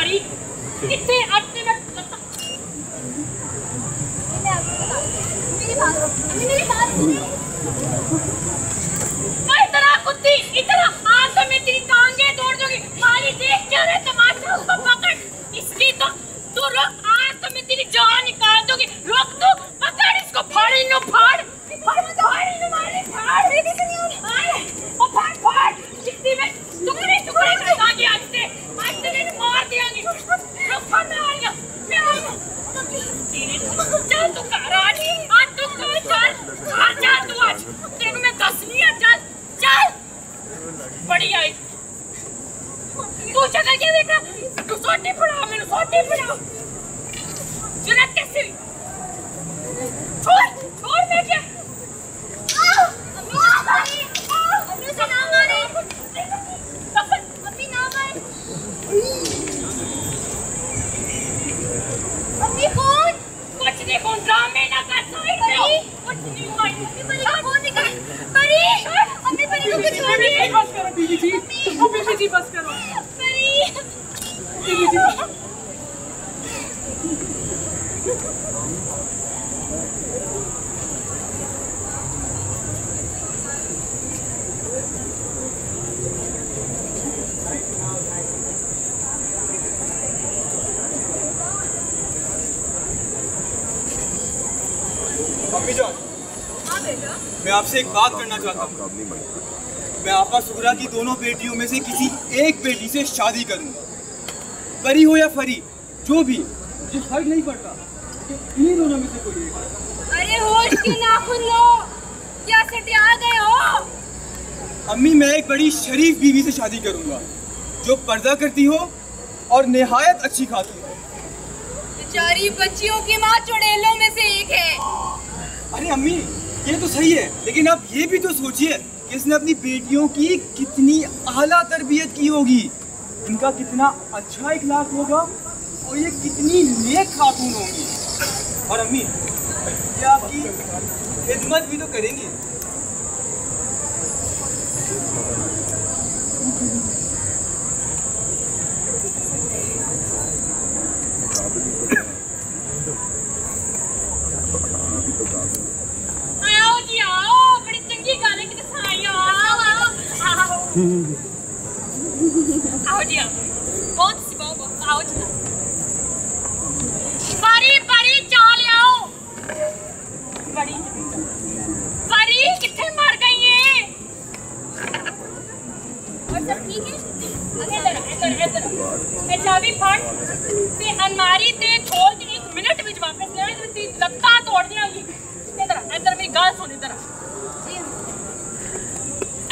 परी कितने आते में मेरी बात इतना कुत्ती इतना आज तो मैं तेरी टांगे तोड़ दूंगी। माली देख क्या रहे तमाशा उसको पकड़ इसकी तो तू रुक आज तो मैं तेरी जान निकाल दूंगी। रुक तू पकड़ इसको फाड़ इन्हों फाड़ कितनी में टुकड़े टुकड़े कर दांगी आज से मैंने मार दिया नहीं रुक फन आ गया चल तू घर आ नहीं आज तू कल चल जा तू आज तेरे मैं दसनी है चल बड़ी आई तू शक्ल क्या देख रहा तू सोटी पड़ाओ मैंने सोटी पड़ाओ जुनत कैसे छोड़ मैं क्या कौन ड्रामे ना कर साइड में कुछ नहीं हुआ कौन निकल परी अम्मी परी को छोड़िए बस करो बीबी जी बस करो परी बीबी जी मम्मी जान, मैं आपसे एक बात करना चाहता हूँ। मैं आपा सुगरा की दोनों बेटियों में से किसी एक बेटी से शादी करूँगा। परी हो या फरी, जो भी, मुझे फर्क नहीं पड़ता। इन्हीं दोनों में से कोई एक। अरे होश के नाखून लो, क्या सटिया गए हो? अम्मी मैं एक बड़ी शरीफ बीवी से शादी करूँगा, जो पर्दा करती हो और निहायत अच्छी खाती हो। बेचारी बच्चियों की माँ चुड़ैलों में से एक है। अरे अम्मी ये तो सही है, लेकिन आप ये भी तो सोचिए कि इसने अपनी बेटियों की कितनी आला तरबियत की होगी, इनका कितना अच्छा इखलाक होगा और ये कितनी नेक खातून होंगी। और अम्मी ये आपकी खिदमत भी तो करेंगी। आओ जी आओ, बड़ी चंगी गल है कि तुम आई हो। आओ जी आओ, बहुत सी बहुत आओ जी। परी परी चाल आओ। बड़ी परी कितने मर गई है? और सब ठीक है? इधर इधर इधर मैं चाबी फाड़ ते अलमारी ते खोल के 1 मिनट में वापस ले आई ते लत्ता तोड़ दियागी। इधर इधर मेरी गाल सुन इधर। जी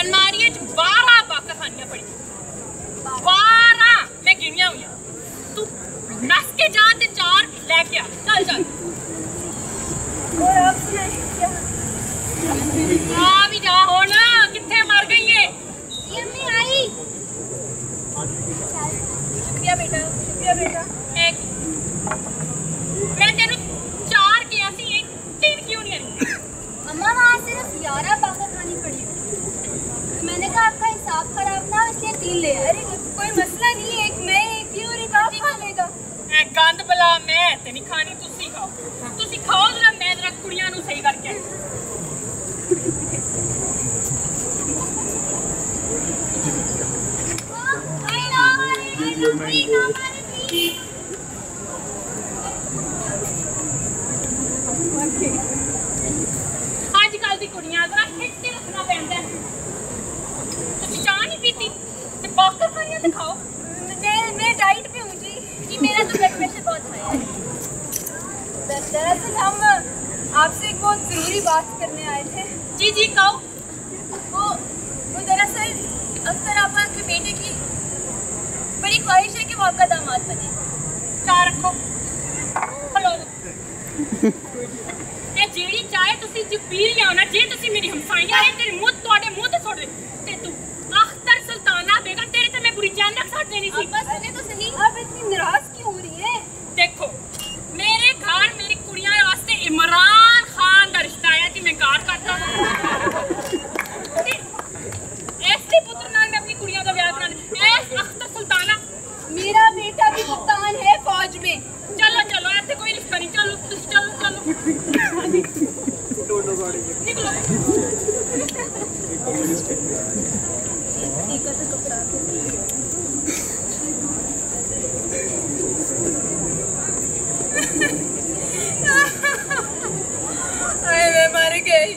अलमारी में 12 बाका खानियां पड़ी, 12 मैं गिनिया हुई। तू नस के जा ते 4 लेके आ। चल चल और अब क्या आ भी जा हो ना, कितने मर गई है? ये अम्मी आई। शुक्रिया बेटा एक मैं तेरे 4 की ऐसी एक 3 क्यों नहीं आई? अम्मा वहाँ सिर्फ 11 बाका खानी पड़ी। मैंने कहा आपका हिसाब खराब ना इसलिए 3 ले आए। अरे कोई मसला नहीं, एक मैं एक ही और एक आप खा लेगा। ए गंद बला मैं ते नहीं खानी, तुसी खाओ जरा, मैं जरा कुड़ियां नू सही करके आजकल दी कुड़ियां जरा खिच के रखना पैंदा है। तुसी चाह नहीं पीती ते बाका खानियां ते खाओ। मैं डाइट पे हूँ जी, कि मेरा तो ब्लड प्रेशर बहुत हाई है। दरअसल हम आपसे एक बहुत ज़रूरी बात करने आए थे। जी कहो। वो दरअसल अख्तर आपा के बेटे की बड़ी ख्वाहिश है कि वो आपका दामाद बने। चाय रखो, हेलो ए जेड़ी चाय तुसी जी पी लिया ना, जे तुसी मेरी हमसाइया है तेरे मुंह तोड़े मुंह ते छोड़ दे ते तू अख्तर सुल्ताना बेगम तेरे ते मैं बुरी जान रख सकती नहीं सी। बस सुने तो सही, आप इतनी नाराज क्यों हो रही है? देखो मेरे घर मेरी कुड़ियां वास्ते इमरान खान का रिश्ता आया कि मैं गार करता हूं। ऐसे पुत्र नाल मैं अपनी कुड़ियां का ब्याह करा दे। अख्तर सुल्ताना मेरा बेटा भी मैं मर गई।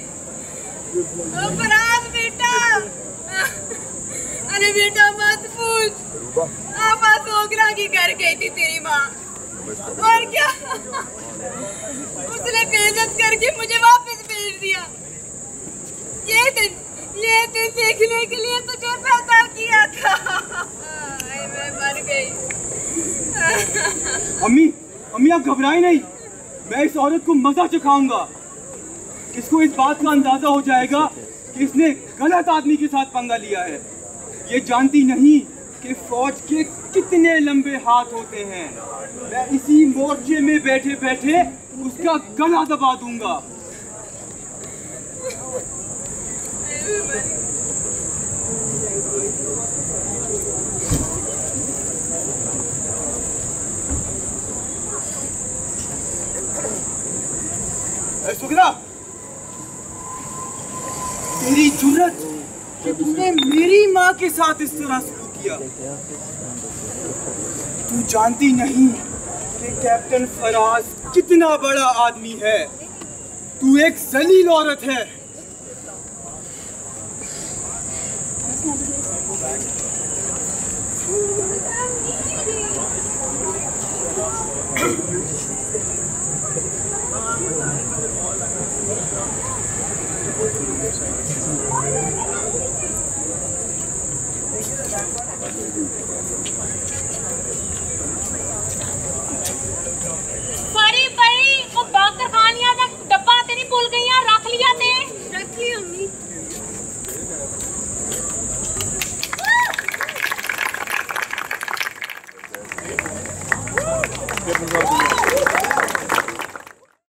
अपराध बेटा, अरे बेटा मत पूछ, आपा सोगरा की कर गई थी तेरी माँ, और क्या उसने बेइज्जत करके मुझे वापस भेज दिया। ये दिन देखने के लिए तुझे पैदा किया था। मैं मर गई। अम्मी आप घबराएं नहीं, मैं इस औरत को मजा चखाऊंगा। इसको इस बात का अंदाजा हो जाएगा कि इसने गलत आदमी के साथ पंगा लिया है। ये जानती नहीं कि फौज के कितने लंबे हाथ होते हैं। मैं इसी मोर्चे में बैठे बैठे उसका गला दबा दूंगा। सुगरा, तेरी जुर्रत कि तूने मेरी माँ के साथ इस तरह सलूक किया। तू जानती नहीं कि कैप्टन फराज कितना बड़ा आदमी है। तू एक जलील औरत है।